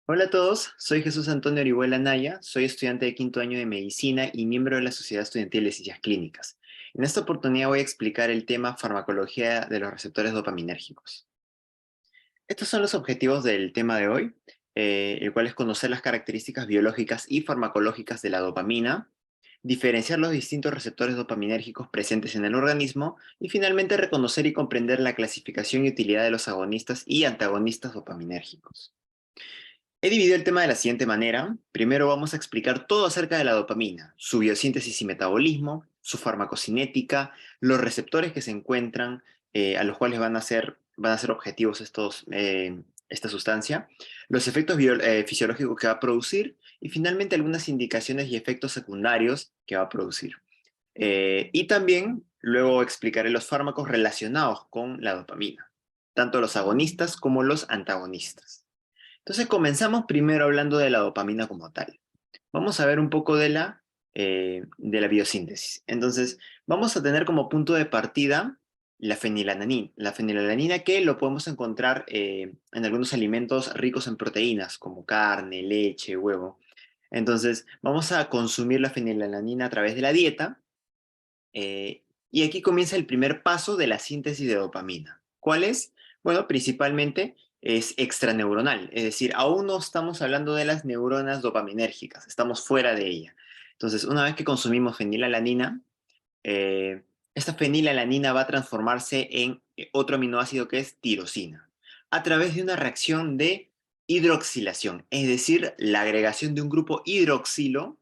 Hola a todos, soy Jesús Antonio Orihuela Naya, soy estudiante de quinto año de Medicina y miembro de la Sociedad Estudiantil de Ciencias Clínicas. En esta oportunidad voy a explicar el tema farmacología de los receptores dopaminérgicos. Estos son los objetivos del tema de hoy, el cual es conocer las características biológicas y farmacológicas de la dopamina, diferenciar los distintos receptores dopaminérgicos presentes en el organismo y finalmente reconocer y comprender la clasificación y utilidad de los agonistas y antagonistas dopaminérgicos. He dividido el tema de la siguiente manera. Primero vamos a explicar todo acerca de la dopamina, su biosíntesis y metabolismo, su farmacocinética, los receptores que se encuentran, a los cuales van a ser objetivos esta sustancia, los efectos fisiológicos que va a producir y finalmente algunas indicaciones y efectos secundarios que va a producir. Y también luego explicaré los fármacos relacionados con la dopamina, tanto los agonistas como los antagonistas. Entonces comenzamos primero hablando de la dopamina como tal. Vamos a ver un poco de la biosíntesis. Entonces, vamos a tener como punto de partida la fenilalanina. La fenilalanina que lo podemos encontrar en algunos alimentos ricos en proteínas, como carne, leche, huevo. Entonces, vamos a consumir la fenilalanina a través de la dieta. Y aquí comienza el primer paso de la síntesis de dopamina. ¿Cuál es? Bueno, principalmente es extraneuronal, es decir, aún no estamos hablando de las neuronas dopaminérgicas, estamos fuera de ella. Entonces, una vez que consumimos fenilalanina, eh, esta fenilalanina va a transformarse en otro aminoácido que es tirosina, a través de una reacción de hidroxilación, es decir, la agregación de un grupo hidroxilo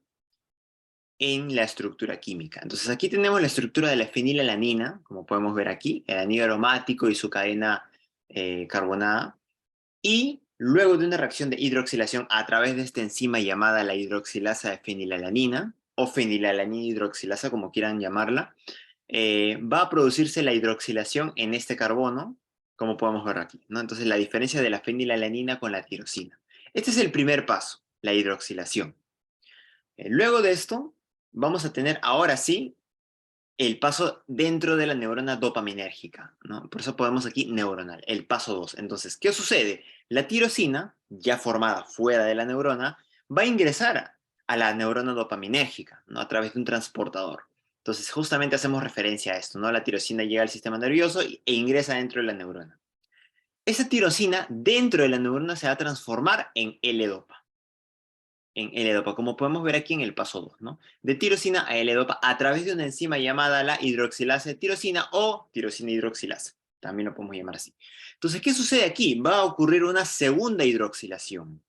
en la estructura química. Entonces aquí tenemos la estructura de la fenilalanina, como podemos ver aquí, el anillo aromático y su cadena carbonada, y luego de una reacción de hidroxilación a través de esta enzima llamada la hidroxilasa de fenilalanina, o fenilalanina hidroxilasa, como quieran llamarla, va a producirse la hidroxilación en este carbono, como podemos ver aquí, ¿no? Entonces la diferencia de la fenilalanina con la tirosina. Este es el primer paso, la hidroxilación. Luego de esto, vamos a tener ahora sí el paso dentro de la neurona dopaminérgica, ¿no? Por eso podemos aquí neuronal, el paso 2. Entonces, ¿qué sucede? La tirosina, ya formada fuera de la neurona, va a ingresar a la neurona dopaminérgica, ¿no? A través de un transportador. Entonces, justamente hacemos referencia a esto, ¿no? La tirosina llega al sistema nervioso e ingresa dentro de la neurona. Esa tirosina dentro de la neurona se va a transformar en L-dopa, como podemos ver aquí en el paso 2, ¿no? De tirosina a L-dopa a través de una enzima llamada la hidroxilasa de tirosina o tirosina hidroxilasa. También lo podemos llamar así. Entonces, ¿qué sucede aquí? Va a ocurrir una segunda hidroxilación.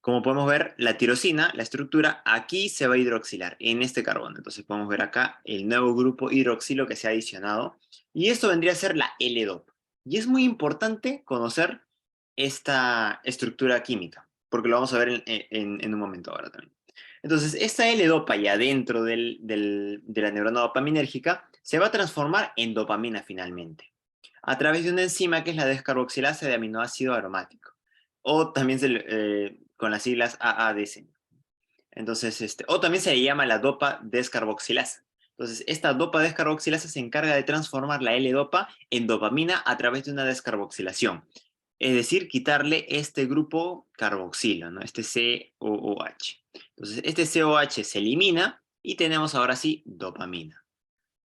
Como podemos ver, la tirosina, la estructura, aquí se va a hidroxilar en este carbono. Entonces podemos ver acá el nuevo grupo hidroxilo que se ha adicionado. Y esto vendría a ser la L-dopa. Y es muy importante conocer esta estructura química, porque lo vamos a ver en un momento ahora también. Entonces, esta L-dopa ya dentro de la neurona dopaminérgica se va a transformar en dopamina finalmente, a través de una enzima que es la descarboxilasa de aminoácido aromático, o también con las siglas AADC. Entonces, o también se le llama la dopa descarboxilasa. Entonces, esta dopa descarboxilasa se encarga de transformar la L-dopa en dopamina a través de una descarboxilación. Es decir, quitarle este grupo carboxilo, ¿no? Este COOH. Entonces, este COH se elimina y tenemos ahora sí dopamina.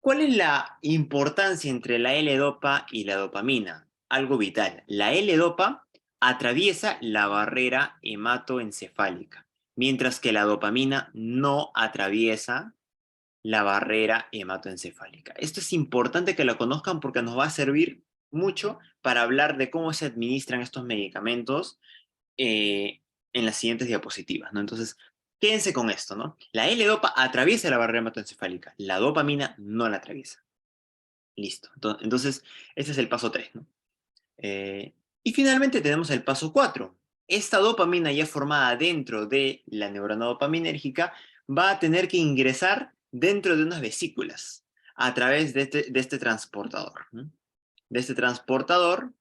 ¿Cuál es la importancia entre la L-dopa y la dopamina? Algo vital. La L-dopa atraviesa la barrera hematoencefálica, mientras que la dopamina no atraviesa la barrera hematoencefálica. Esto es importante que lo conozcan porque nos va a servir mucho para hablar de cómo se administran estos medicamentos eh, en las siguientes diapositivas, ¿no? Entonces, quédense con esto, ¿no? La L-dopa atraviesa la barrera hematoencefálica, la dopamina no la atraviesa. Listo. Entonces, este es el paso 3, ¿no? Y finalmente tenemos el paso 4. Esta dopamina ya formada dentro de la neurona dopaminérgica va a tener que ingresar dentro de unas vesículas a través de este transportador, ¿no? De este transportador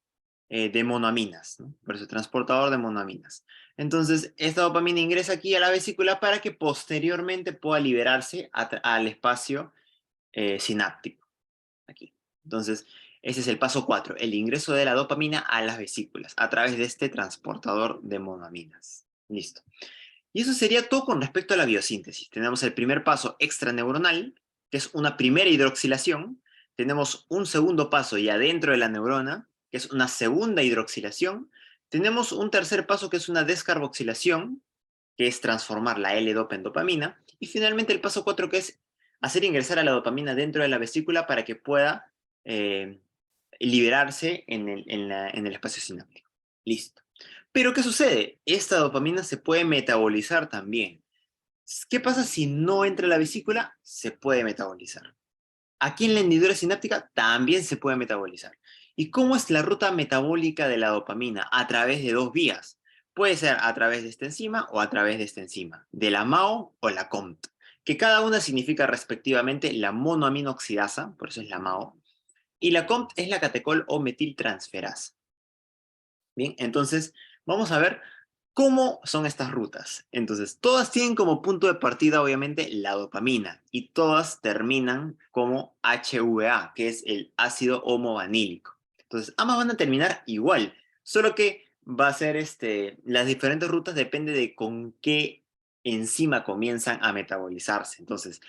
de monoaminas, ¿no? Por eso transportador de monoaminas. Entonces, esta dopamina ingresa aquí a la vesícula para que posteriormente pueda liberarse al espacio sináptico, aquí. Entonces, Ese es el paso 4, el ingreso de la dopamina a las vesículas a través de este transportador de monoaminas. Listo. Y eso sería todo con respecto a la biosíntesis. Tenemos el primer paso extraneuronal, que es una primera hidroxilación. Tenemos un segundo paso ya dentro de la neurona, que es una segunda hidroxilación. Tenemos un tercer paso, que es una descarboxilación, que es transformar la L-dopa en dopamina. Y finalmente el paso 4, que es hacer ingresar a la dopamina dentro de la vesícula para que pueda liberarse en el espacio sináptico. Listo. Pero, ¿qué sucede? Esta dopamina se puede metabolizar también. ¿Qué pasa si no entra a la vesícula? Se puede metabolizar. Aquí en la hendidura sináptica también se puede metabolizar. ¿Y cómo es la ruta metabólica de la dopamina? A través de dos vías. Puede ser a través de esta enzima o a través de esta enzima, de la MAO o la COMT, que cada una significa respectivamente la monoaminoxidasa, por eso es la MAO, y la COMT es la catecol o metiltransferasa. Bien, entonces vamos a ver cómo son estas rutas. Entonces, todas tienen como punto de partida, obviamente, la dopamina, y todas terminan como HVA, que es el ácido homovanílico. Entonces, ambas van a terminar igual, solo que va a ser las diferentes rutas depende de con qué enzima comienzan a metabolizarse. Entonces,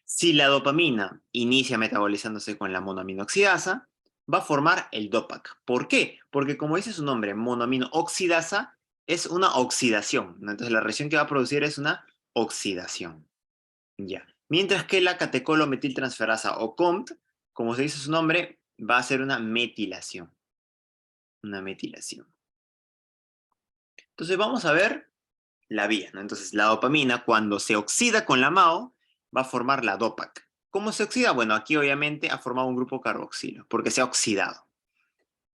si la dopamina inicia metabolizándose con la monoaminoxidasa, va a formar el DOPAC. ¿Por qué? Porque como dice su nombre, monoamino oxidasa, es una oxidación, ¿no? Entonces la reacción que va a producir es una oxidación. Ya. Mientras que la catecolometiltransferasa o COMT, como se dice su nombre, va a ser una metilación. Una metilación. Entonces vamos a ver la vía, ¿no? Entonces la dopamina, cuando se oxida con la MAO, va a formar la DOPAC. ¿Cómo se oxida? Bueno, aquí obviamente ha formado un grupo carboxilo, porque se ha oxidado.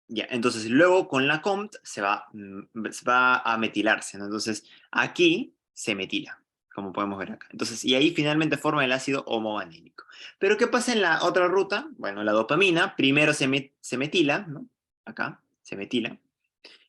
Ya, entonces luego con la COMT se va a metilarse, ¿no? Entonces aquí se metila, como podemos ver acá. Entonces, y ahí finalmente forma el ácido homovanílico. Pero ¿qué pasa en la otra ruta? Bueno, la dopamina primero se metila, ¿no? Acá, se metila.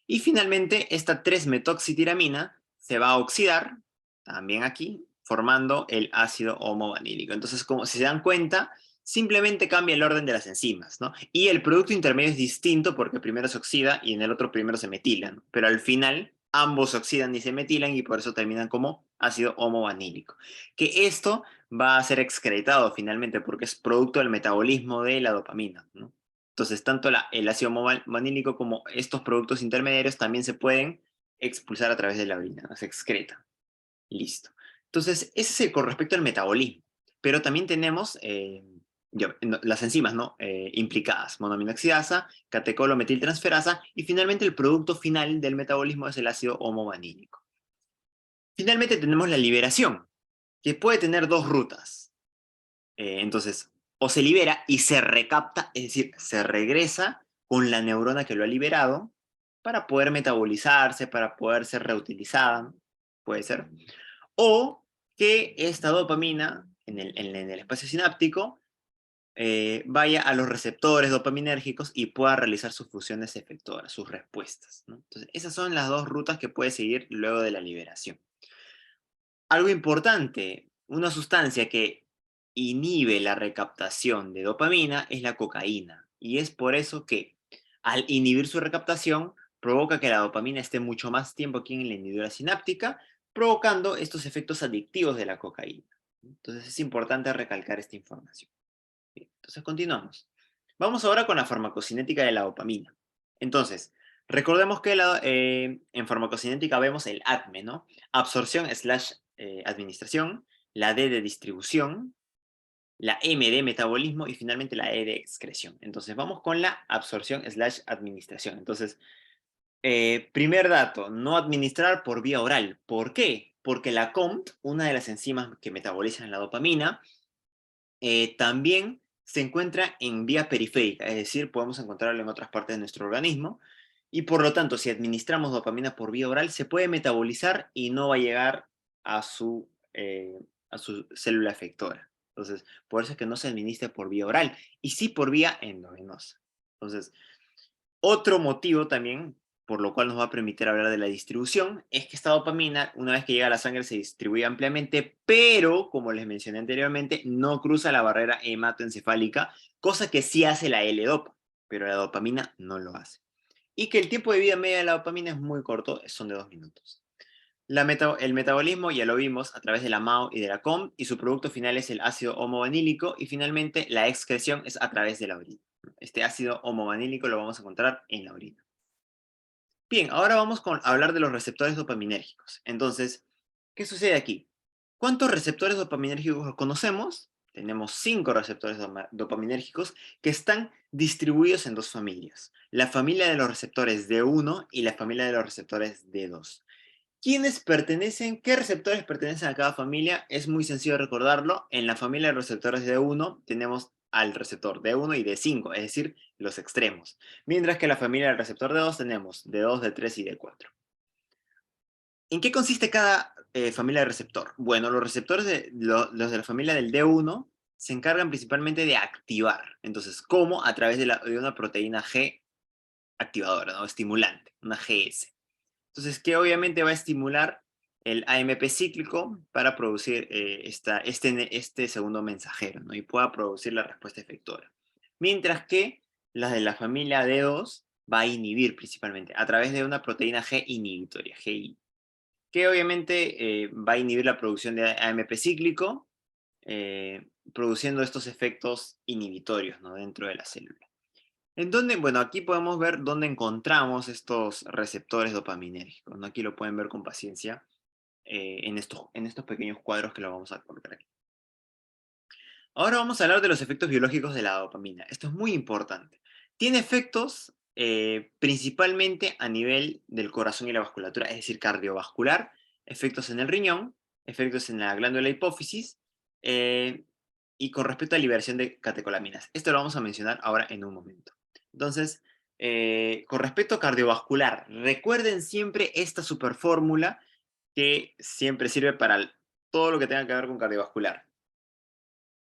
Y finalmente esta 3-metoxitiramina se va a oxidar, también aquí, formando el ácido homovanílico. Entonces, como si se dan cuenta, simplemente cambia el orden de las enzimas, ¿no? Y el producto intermedio es distinto porque primero se oxida y en el otro primero se metila, ¿no? Pero al final ambos se oxidan y se metilan y por eso terminan como ácido homovanílico. Que esto va a ser excretado finalmente porque es producto del metabolismo de la dopamina, ¿no? Entonces, tanto el ácido vanílico como estos productos intermediarios también se pueden expulsar a través de la orina, ¿no? Se excreta. Listo. Entonces, ese es con respecto al metabolismo. Pero también tenemos las enzimas, ¿no? Implicadas, monoaminoxidasa, catecolometiltransferasa, y finalmente el producto final del metabolismo es el ácido homovanílico. Finalmente tenemos la liberación, que puede tener dos rutas. Entonces, o se libera y se recapta, es decir, se regresa con la neurona que lo ha liberado para poder metabolizarse, para poder ser reutilizada, ¿no? Puede ser. O que esta dopamina en el espacio sináptico vaya a los receptores dopaminérgicos y pueda realizar sus funciones efectoras, sus respuestas, ¿no? Entonces, esas son las dos rutas que puede seguir luego de la liberación. Algo importante, una sustancia que inhibe la recaptación de dopamina es la cocaína. Y es por eso que al inhibir su recaptación, provoca que la dopamina esté mucho más tiempo aquí en la hendidura sináptica, provocando estos efectos adictivos de la cocaína. Entonces es importante recalcar esta información. Bien, entonces continuamos. Vamos ahora con la farmacocinética de la dopamina. Entonces, recordemos que en farmacocinética vemos el ADME, ¿no? Absorción/administración, la D de distribución, la M de metabolismo y finalmente la E de excreción. Entonces, vamos con la absorción/administración. Entonces, primer dato, no administrar por vía oral. ¿Por qué? Porque la COMT, una de las enzimas que metabolizan la dopamina, también se encuentra en vía periférica, es decir, podemos encontrarlo en otras partes de nuestro organismo, y por lo tanto, si administramos dopamina por vía oral, se puede metabolizar y no va a llegar a su célula efectora. Entonces, por eso es que no se administra por vía oral, y sí por vía endovenosa. Entonces, otro motivo también, por lo cual nos va a permitir hablar de la distribución, es que esta dopamina, una vez que llega a la sangre, se distribuye ampliamente, pero, como les mencioné anteriormente, no cruza la barrera hematoencefálica, cosa que sí hace la L-dopa. pero la dopamina no lo hace. Y que el tiempo de vida media de la dopamina es muy corto, son de 2 minutos. El metabolismo ya lo vimos a través de la MAO y de la COM, y su producto final es el ácido homovanílico, y finalmente la excreción es a través de la orina. Este ácido homovanílico lo vamos a encontrar en la orina. Bien, ahora vamos a hablar de los receptores dopaminérgicos. Entonces, ¿qué sucede aquí? ¿Cuántos receptores dopaminérgicos conocemos? Tenemos 5 receptores dopaminérgicos que están distribuidos en dos familias. La familia de los receptores D1 y la familia de los receptores D2. ¿Qué receptores pertenecen a cada familia? Es muy sencillo recordarlo. En la familia de receptores D1 tenemos al receptor D1 y D5, es decir, los extremos. Mientras que en la familia del receptor D2 tenemos D2, D3 y D4. ¿En qué consiste cada familia de receptor? Bueno, los receptores los de la familia del D1 se encargan principalmente de activar. Entonces, ¿cómo? A través de una proteína G activadora, ¿no? Estimulante, una GS. Entonces, que obviamente va a estimular el AMP cíclico para producir este segundo mensajero, ¿no? Y pueda producir la respuesta efectora. Mientras que las de la familia D2 va a inhibir principalmente a través de una proteína G inhibitoria, GI, que obviamente va a inhibir la producción de AMP cíclico, produciendo estos efectos inhibitorios, ¿no? Dentro de la célula. ¿En dónde? Bueno, aquí podemos ver dónde encontramos estos receptores dopaminérgicos, ¿no? Aquí lo pueden ver con paciencia en estos pequeños cuadros que lo vamos a colocar aquí. Ahora vamos a hablar de los efectos biológicos de la dopamina. Esto es muy importante. Tiene efectos principalmente a nivel del corazón y la vasculatura, es decir, cardiovascular, efectos en el riñón, efectos en la glándula hipófisis, eh, y con respecto a liberación de catecolaminas. Esto lo vamos a mencionar ahora en un momento. Entonces, con respecto a cardiovascular, recuerden siempre esta superfórmula que siempre sirve para todo lo que tenga que ver con cardiovascular.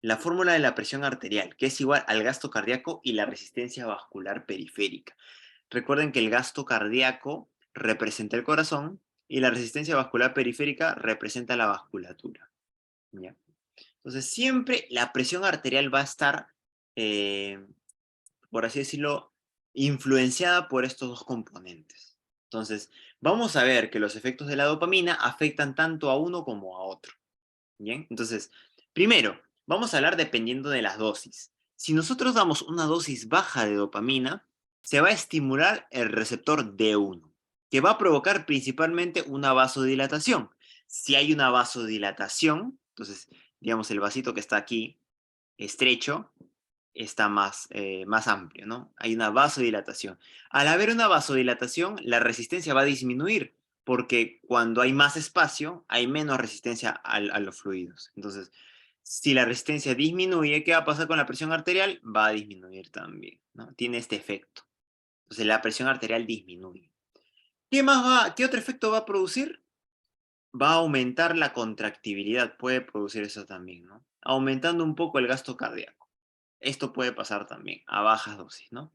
La fórmula de la presión arterial, que es igual al gasto cardíaco y la resistencia vascular periférica. Recuerden que el gasto cardíaco representa el corazón y la resistencia vascular periférica representa la vasculatura. ¿Ya? Entonces, siempre la presión arterial va a estar, por así decirlo, influenciada por estos dos componentes. Entonces, vamos a ver que los efectos de la dopamina afectan tanto a uno como a otro. ¿Bien? Entonces, primero, vamos a hablar dependiendo de las dosis. Si nosotros damos una dosis baja de dopamina, se va a estimular el receptor D1, que va a provocar principalmente una vasodilatación. Si hay una vasodilatación, entonces, digamos, el vasito que está aquí estrecho está más amplio, ¿no? Hay una vasodilatación. Al haber una vasodilatación, la resistencia va a disminuir, porque cuando hay más espacio, hay menos resistencia a los fluidos. Entonces, si la resistencia disminuye, ¿qué va a pasar con la presión arterial? Va a disminuir también, ¿no? Tiene este efecto. Entonces, la presión arterial disminuye. ¿Qué otro efecto va a producir? Va a aumentar la contractibilidad, puede producir eso también, ¿no? Aumentando un poco el gasto cardíaco. Esto puede pasar también a bajas dosis, ¿no?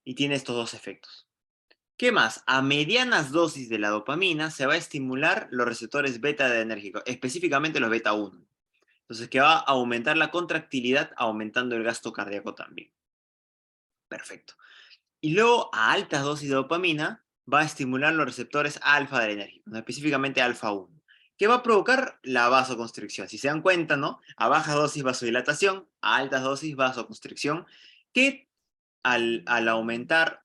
Y tiene estos dos efectos. ¿Qué más? A medianas dosis de la dopamina se va a estimular los receptores beta adrenérgicos, específicamente los beta 1. Entonces, que va a aumentar la contractilidad, aumentando el gasto cardíaco también. Perfecto. Y luego, a altas dosis de dopamina, va a estimular los receptores alfa adrenérgicos, ¿no? Específicamente alfa 1, que va a provocar la vasoconstricción. Si se dan cuenta, ¿no? A bajas dosis vasodilatación, a altas dosis vasoconstricción, que al aumentar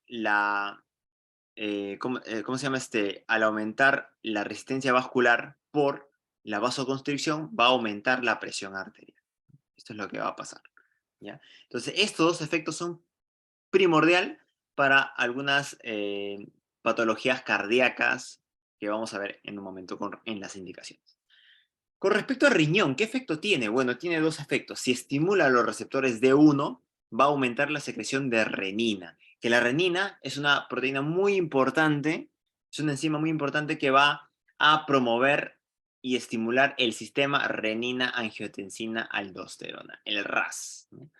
¿cómo se llama este? Al aumentar la resistencia vascular por la vasoconstricción, va a aumentar la presión arterial. Esto es lo que va a pasar, ¿ya? Entonces, estos dos efectos son primordial para algunas patologías cardíacas que vamos a ver en un momento en las indicaciones. Con respecto al riñón, ¿qué efecto tiene? Bueno, tiene dos efectos. Si estimula los receptores D1, va a aumentar la secreción de renina, que la renina es una proteína muy importante, es una enzima muy importante que va a promover y estimular el sistema renina-angiotensina-aldosterona, el RAS, ¿no?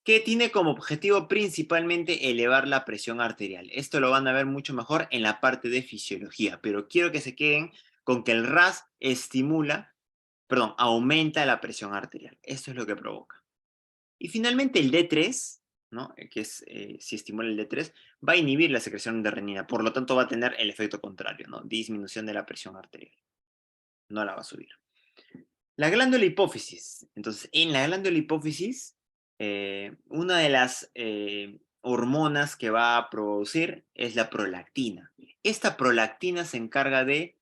Que tiene como objetivo principalmente elevar la presión arterial. Esto lo van a ver mucho mejor en la parte de fisiología, pero quiero que se queden con que el RAS aumenta la presión arterial. Esto es lo que provoca. Y finalmente el D3, ¿no? Que es, si estimula el D3, va a inhibir la secreción de renina, por lo tanto va a tener el efecto contrario, ¿no? Disminución de la presión arterial, no la va a subir. La glándula hipófisis. Entonces, en la glándula hipófisis, una de las hormonas que va a producir es la prolactina. Esta prolactina se encarga de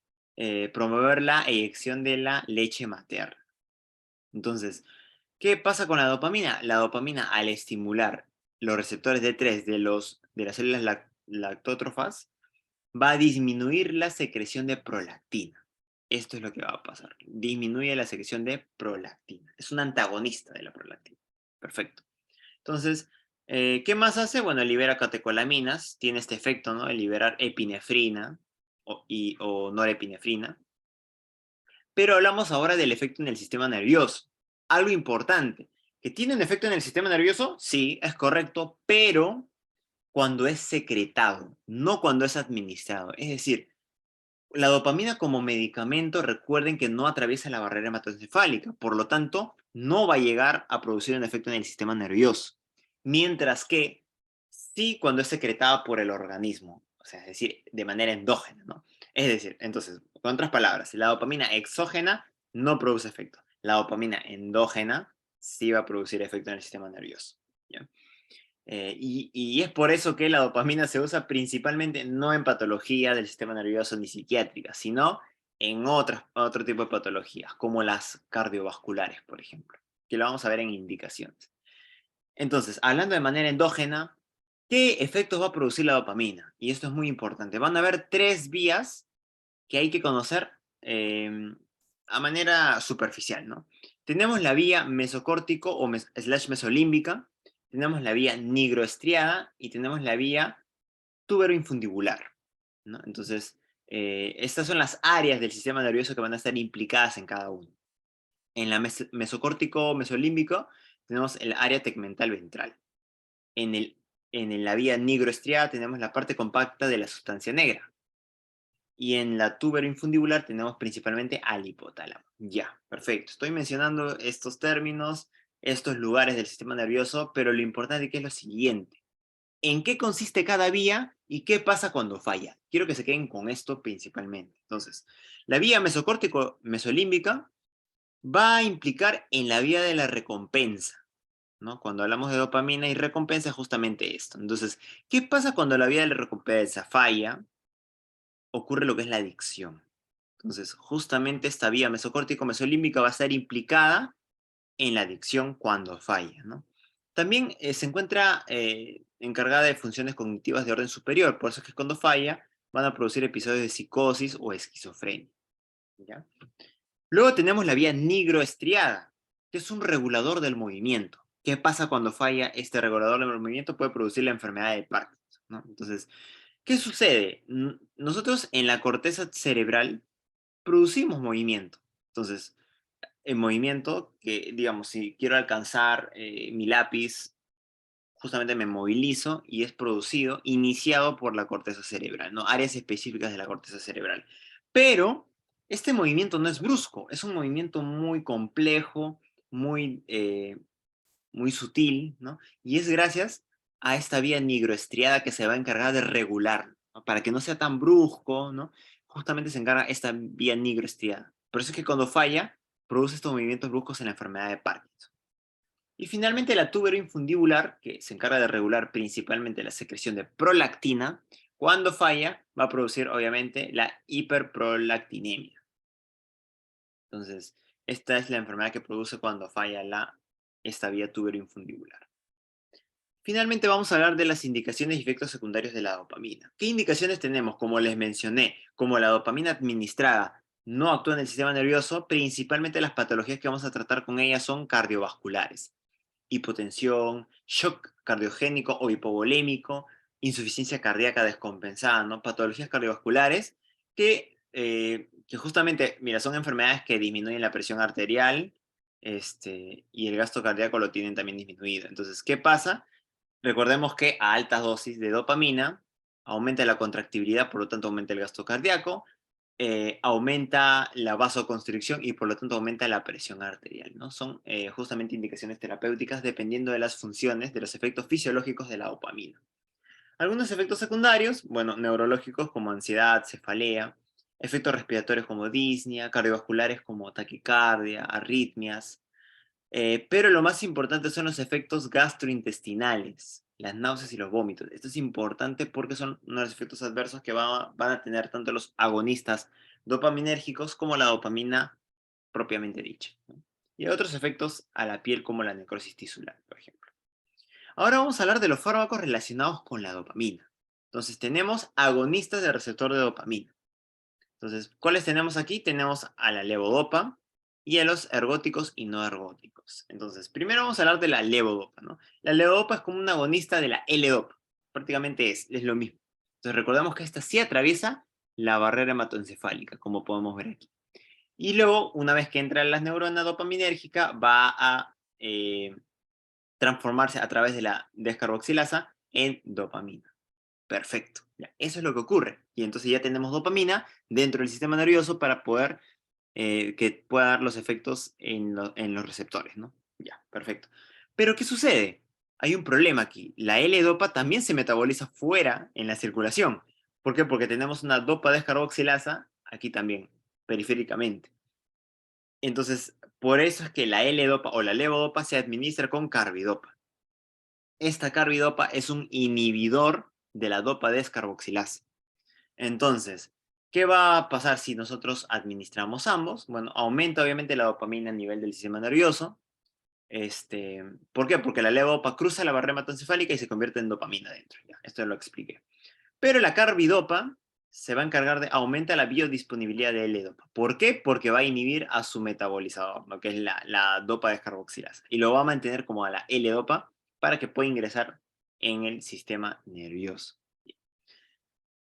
promover la eyección de la leche materna. Entonces, ¿qué pasa con la dopamina? La dopamina, al estimular los receptores D3 de las células lactótrofas, va a disminuir la secreción de prolactina. Esto es lo que va a pasar. Disminuye la secreción de prolactina. Es un antagonista de la prolactina. Perfecto. Entonces, ¿qué más hace? Bueno, libera catecolaminas. Tiene este efecto, ¿no? De liberar epinefrina o norepinefrina. Pero hablamos ahora del efecto en el sistema nervioso. Algo importante. ¿Que tiene un efecto en el sistema nervioso? Sí, es correcto, pero cuando es secretado, no cuando es administrado. Es decir, la dopamina como medicamento, recuerden que no atraviesa la barrera hematoencefálica, por lo tanto, no va a llegar a producir un efecto en el sistema nervioso. Mientras que sí cuando es secretada por el organismo, o sea, es decir, de manera endógena, ¿no? Es decir, entonces, con otras palabras, la dopamina exógena no produce efecto. La dopamina endógena sí va a producir efecto en el sistema nervioso. ¿Ya? Y es por eso que la dopamina se usa principalmente no en patología del sistema nervioso ni psiquiátrica, sino en otro tipo de patologías, como las cardiovasculares, por ejemplo, que lo vamos a ver en indicaciones. Entonces, hablando de manera endógena, ¿qué efectos va a producir la dopamina? Y esto es muy importante. Van a haber tres vías que hay que conocer a manera superficial, ¿no? Tenemos la vía mesocórtico o slash mesolímbica, tenemos la vía nigroestriada y tenemos la vía tuberoinfundibular, ¿no? Entonces, estas son las áreas del sistema nervioso que van a estar implicadas en cada uno. En la mesocórtico mesolímbico tenemos el área tegmental ventral. En, el, en la vía nigroestriada tenemos la parte compacta de la sustancia negra. Y en la tuberoinfundibular tenemos principalmente al hipotálamo. Ya, perfecto. Estoy mencionando estos términos, estos lugares del sistema nervioso, pero lo importante que es lo siguiente. ¿En qué consiste cada vía y qué pasa cuando falla? Quiero que se queden con esto principalmente. Entonces, la vía mesocórtico-mesolímbica va a implicar en la vía de la recompensa, ¿no? Cuando hablamos de dopamina y recompensa, es justamente esto. Entonces, ¿qué pasa cuando la vía de la recompensa falla? Ocurre lo que es la adicción. Entonces, justamente esta vía mesocórtico-mesolímbica va a estar implicada en la adicción cuando falla, ¿no? También se encuentra encargada de funciones cognitivas de orden superior, por eso es que cuando falla van a producir episodios de psicosis o esquizofrenia, ¿ya? Luego tenemos la vía nigroestriada, que es un regulador del movimiento. ¿Qué pasa cuando falla este regulador del movimiento? Puede producir la enfermedad de Parkinson, ¿no? Entonces, ¿qué sucede? Nosotros en la corteza cerebral producimos movimiento. Entonces, en movimiento, que digamos, si quiero alcanzar mi lápiz, justamente me movilizo y es producido, iniciado por la corteza cerebral, ¿no? Áreas específicas de la corteza cerebral. Pero este movimiento no es brusco, es un movimiento muy complejo, muy, muy sutil, ¿no? Y es gracias a esta vía nigroestriada que se va a encargar de regular, ¿no? Para que no sea tan brusco, ¿no? Justamente se encarga esta vía nigroestriada. Por eso es que cuando falla, produce estos movimientos bruscos en la enfermedad de Parkinson. Y finalmente la tuberoinfundibular, que se encarga de regular principalmente la secreción de prolactina, cuando falla va a producir obviamente la hiperprolactinemia. Entonces, esta es la enfermedad que produce cuando falla esta vía tuberoinfundibular. Finalmente vamos a hablar de las indicaciones y efectos secundarios de la dopamina. ¿Qué indicaciones tenemos? Como les mencioné, como la dopamina administrada no actúa en el sistema nervioso, principalmente las patologías que vamos a tratar con ella son cardiovasculares. Hipotensión, shock cardiogénico o hipovolémico, insuficiencia cardíaca descompensada, ¿no? Patologías cardiovasculares que justamente, mira, son enfermedades que disminuyen la presión arterial, y el gasto cardíaco lo tienen también disminuido. Entonces, ¿qué pasa? Recordemos que a altas dosis de dopamina aumenta la contractibilidad, por lo tanto aumenta el gasto cardíaco, aumenta la vasoconstricción y por lo tanto aumenta la presión arterial, ¿no? Son justamente indicaciones terapéuticas dependiendo de las funciones, de los efectos fisiológicos de la dopamina. Algunos efectos secundarios, bueno, neurológicos como ansiedad, cefalea, efectos respiratorios como disnea, cardiovasculares como taquicardia, arritmias, pero lo más importante son los efectos gastrointestinales, las náuseas y los vómitos. Esto es importante porque son uno de los efectos adversos que van a tener tanto los agonistas dopaminérgicos como la dopamina propiamente dicha, ¿no? Y hay otros efectos a la piel como la necrosis tisular, por ejemplo. Ahora vamos a hablar de los fármacos relacionados con la dopamina. Entonces tenemos agonistas del receptor de dopamina. Entonces, ¿cuáles tenemos aquí? Tenemos a la levodopa y a los ergóticos y no ergóticos. Entonces, primero vamos a hablar de la levodopa, ¿no? La levodopa es como un agonista de la L-dopa. Prácticamente es lo mismo. Entonces, recordemos que esta sí atraviesa la barrera hematoencefálica, como podemos ver aquí. Y luego, una vez que entra en las neuronas dopaminérgica, va a transformarse a través de la descarboxilasa en dopamina. Perfecto. Ya, eso es lo que ocurre. Y entonces ya tenemos dopamina dentro del sistema nervioso para poder que pueda dar los efectos en los receptores, ¿no? Ya, perfecto. Pero ¿qué sucede? Hay un problema aquí. La L-dopa también se metaboliza fuera en la circulación. ¿Por qué? Porque tenemos una dopa descarboxilasa aquí también, periféricamente. Entonces, por eso es que la L-dopa o la levodopa se administra con carbidopa. Esta carbidopa es un inhibidor de la dopa descarboxilasa. Entonces, ¿qué va a pasar si nosotros administramos ambos? Bueno, aumenta obviamente la dopamina a nivel del sistema nervioso. ¿Por qué? Porque la levodopa cruza la barrera hematoencefálica y se convierte en dopamina dentro. Ya, esto lo expliqué. Pero la carbidopa se va a encargar de aumentar la biodisponibilidad de L-dopa. ¿Por qué? Porque va a inhibir a su metabolizador, lo que es la dopa descarboxilasa. Y lo va a mantener como a la L-dopa para que pueda ingresar en el sistema nervioso.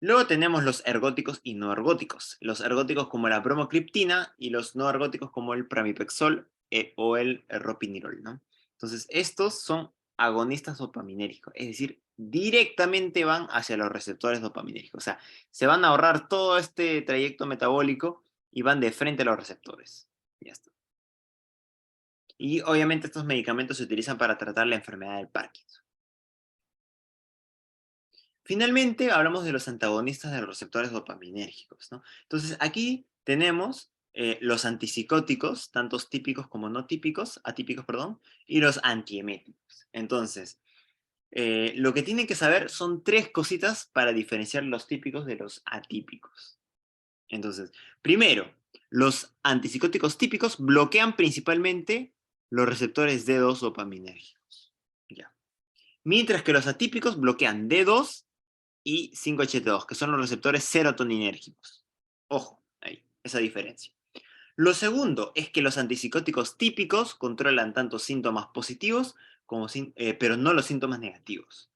Luego tenemos los ergóticos y no ergóticos. Los ergóticos como la bromocriptina y los no ergóticos como el pramipexol o el ropinirol, ¿no? Entonces, estos son agonistas dopaminérgicos, es decir, directamente van hacia los receptores dopaminérgicos. O sea, se van a ahorrar todo este trayecto metabólico y van de frente a los receptores. Ya está. Y obviamente estos medicamentos se utilizan para tratar la enfermedad del Parkinson. Finalmente, hablamos de los antagonistas de los receptores dopaminérgicos, ¿no? Entonces, aquí tenemos los antipsicóticos, tantos típicos como no típicos, atípicos, perdón, y los antieméticos. Entonces, lo que tienen que saber son tres cositas para diferenciar los típicos de los atípicos. Entonces, primero, los antipsicóticos típicos bloquean principalmente los receptores D2 dopaminérgicos. Ya. Mientras que los atípicos bloquean D2 y 5-HT2, que son los receptores serotoninérgicos. Ojo, ahí, esa diferencia. Lo segundo es que los antipsicóticos típicos controlan tanto síntomas positivos como pero no los síntomas negativos.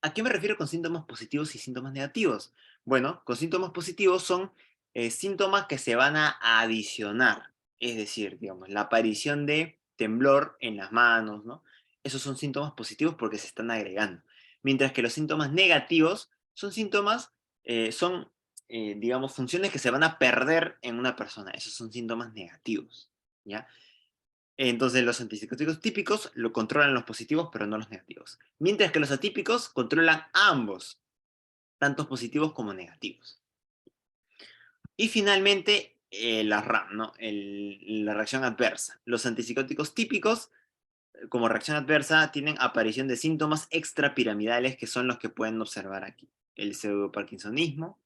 ¿A qué me refiero con síntomas positivos y síntomas negativos? Bueno, con síntomas positivos son síntomas que se van a adicionar, es decir, digamos, la aparición de temblor en las manos, ¿no? Esos son síntomas positivos porque se están agregando. Mientras que los síntomas negativos son síntomas, digamos, funciones que se van a perder en una persona. Esos son síntomas negativos, ¿ya? Entonces, los antipsicóticos típicos lo controlan los positivos, pero no los negativos. Mientras que los atípicos controlan ambos, tanto positivos como negativos. Y finalmente, la RAM, ¿no? La reacción adversa. Los antipsicóticos típicos, como reacción adversa, tienen aparición de síntomas extrapiramidales que son los que pueden observar aquí. El pseudoparkinsonismo,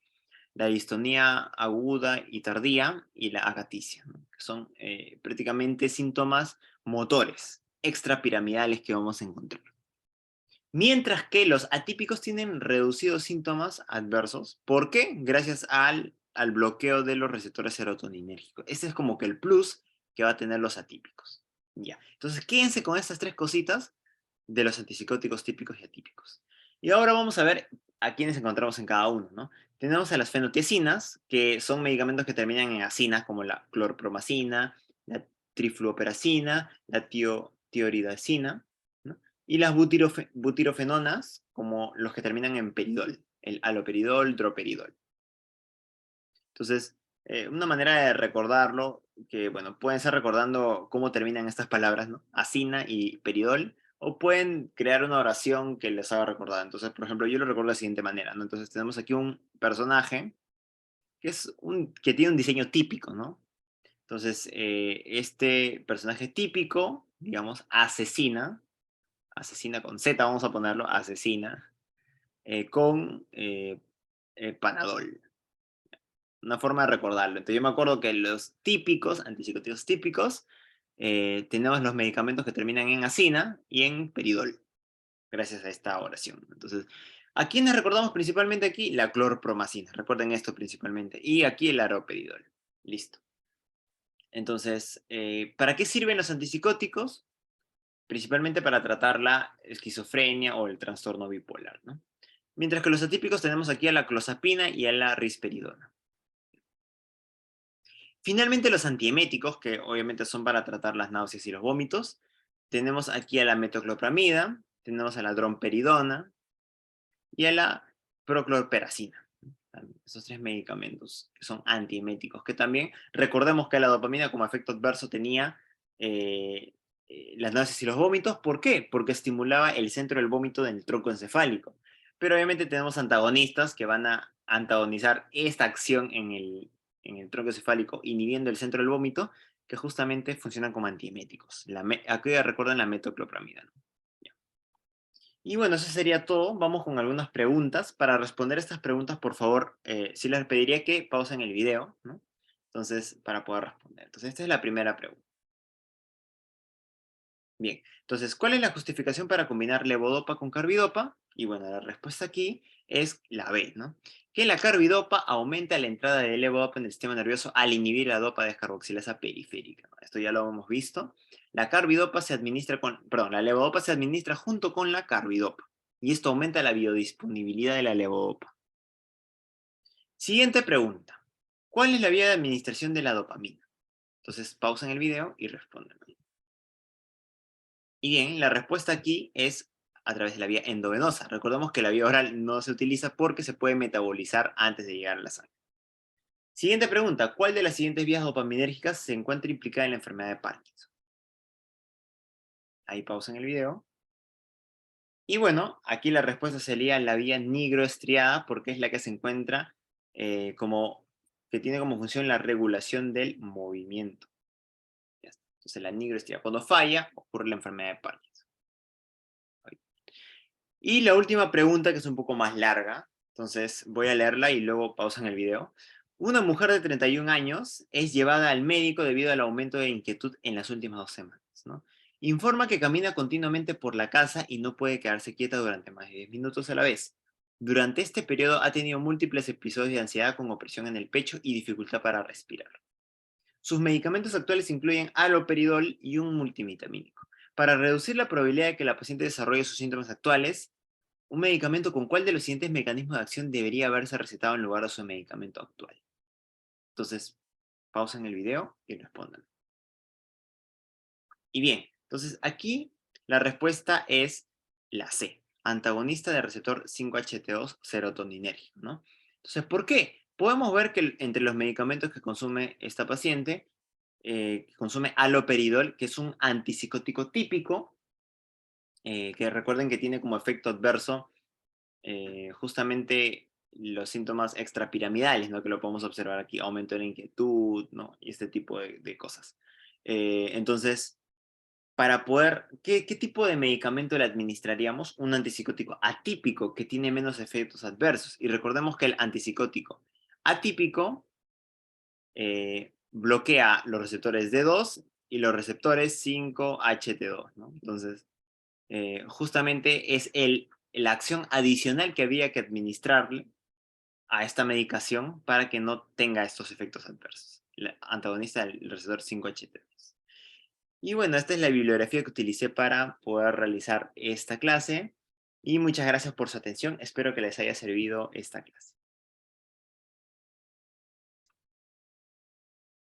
la distonía aguda y tardía y la agaticia, ¿no? Que son prácticamente síntomas motores extrapiramidales que vamos a encontrar. Mientras que los atípicos tienen reducidos síntomas adversos. ¿Por qué? Gracias al bloqueo de los receptores serotoninérgicos. Ese es como que el plus que va a tener los atípicos. Ya. Entonces, quédense con estas tres cositas de los antipsicóticos típicos y atípicos. Y ahora vamos a ver a quiénes encontramos en cada uno, ¿no? Tenemos a las fenotiacinas, que son medicamentos que terminan en acina, como la clorpromacina, la trifluoperacina, la tioridacina, ¿no? Y las butirofenonas, como los que terminan en peridol, el haloperidol, droperidol. Entonces, una manera de recordarlo, que bueno, pueden ser recordando cómo terminan estas palabras, ¿no? Acina y peridol, o pueden crear una oración que les haga recordar. Entonces, por ejemplo, yo lo recuerdo de la siguiente manera, ¿no? Entonces tenemos aquí un personaje que tiene un diseño típico, ¿no? Entonces, este personaje típico, digamos, asesina con Z, vamos a ponerlo, asesina, con Panadol. Una forma de recordarlo. Entonces yo me acuerdo que los típicos, antipsicóticos típicos, tenemos los medicamentos que terminan en acina y en peridol, gracias a esta oración. Entonces, ¿a quiénes recordamos principalmente aquí? La clorpromacina, recuerden esto principalmente. Y aquí el aroperidol. Listo. Entonces, ¿para qué sirven los antipsicóticos? Principalmente para tratar la esquizofrenia o el trastorno bipolar, ¿no? Mientras que los atípicos tenemos aquí a la clozapina y a la risperidona. Finalmente, los antieméticos, que obviamente son para tratar las náuseas y los vómitos, tenemos aquí a la metoclopramida, tenemos a la dromperidona y a la proclorperacina. Esos tres medicamentos que son antieméticos, que también recordemos que la dopamina como efecto adverso tenía las náuseas y los vómitos. ¿Por qué? Porque estimulaba el centro del vómito del tronco encefálico. Pero obviamente tenemos antagonistas que van a antagonizar esta acción en el tronco encefálico, inhibiendo el centro del vómito, que justamente funcionan como antieméticos. Aquí recuerden la metoclopramida, ¿no? Y bueno, eso sería todo. Vamos con algunas preguntas. Para responder estas preguntas, por favor, sí les pediría que pausen el video, ¿no? Entonces, para poder responder. Entonces, esta es la primera pregunta. Bien, entonces, ¿cuál es la justificación para combinar levodopa con carbidopa? Y bueno, la respuesta aquí es la B, ¿no? Que la carbidopa aumenta la entrada de levodopa en el sistema nervioso al inhibir la dopa descarboxilasa periférica, ¿no? Esto ya lo hemos visto. La levodopa se administra junto con la carbidopa y esto aumenta la biodisponibilidad de la levodopa. Siguiente pregunta. ¿Cuál es la vía de administración de la dopamina? Entonces, pausen el video y respondan. Y bien, la respuesta aquí es a través de la vía endovenosa. Recordemos que la vía oral no se utiliza porque se puede metabolizar antes de llegar a la sangre. Siguiente pregunta. ¿Cuál de las siguientes vías dopaminérgicas se encuentra implicada en la enfermedad de Parkinson? Ahí pausen el video. Y bueno, aquí la respuesta sería la vía nigroestriada porque es la que se encuentra que tiene como función la regulación del movimiento. Ya está. Entonces la nigroestriada, cuando falla, ocurre la enfermedad de Parkinson. Y la última pregunta, que es un poco más larga, entonces voy a leerla y luego pausan el video. Una mujer de 31 años es llevada al médico debido al aumento de inquietud en las últimas 2 semanas, ¿no? Informa que camina continuamente por la casa y no puede quedarse quieta durante más de 10 minutos a la vez. Durante este periodo ha tenido múltiples episodios de ansiedad con opresión en el pecho y dificultad para respirar. Sus medicamentos actuales incluyen haloperidol y un multivitamínico. Para reducir la probabilidad de que la paciente desarrolle sus síntomas actuales, un medicamento con cuál de los siguientes mecanismos de acción debería haberse recetado en lugar de su medicamento actual. Entonces, pausen el video y respondan. Y bien, entonces aquí la respuesta es la C, antagonista del receptor 5-HT2 serotoninérgico, ¿no? Entonces, ¿por qué? Podemos ver que entre los medicamentos que consume esta paciente, consume haloperidol, que es un antipsicótico típico, que recuerden que tiene como efecto adverso justamente los síntomas extrapiramidales, ¿no? Que lo podemos observar aquí, aumento de la inquietud, ¿no? Y este tipo de cosas. Entonces, para poder, ¿qué tipo de medicamento le administraríamos? Un antipsicótico atípico que tiene menos efectos adversos. Y recordemos que el antipsicótico atípico bloquea los receptores D2 y los receptores 5-HT2, ¿no? Entonces, justamente es la acción adicional que había que administrarle a esta medicación para que no tenga estos efectos adversos. El antagonista del receptor 5-HT2. Y bueno, esta es la bibliografía que utilicé para poder realizar esta clase. Y muchas gracias por su atención. Espero que les haya servido esta clase.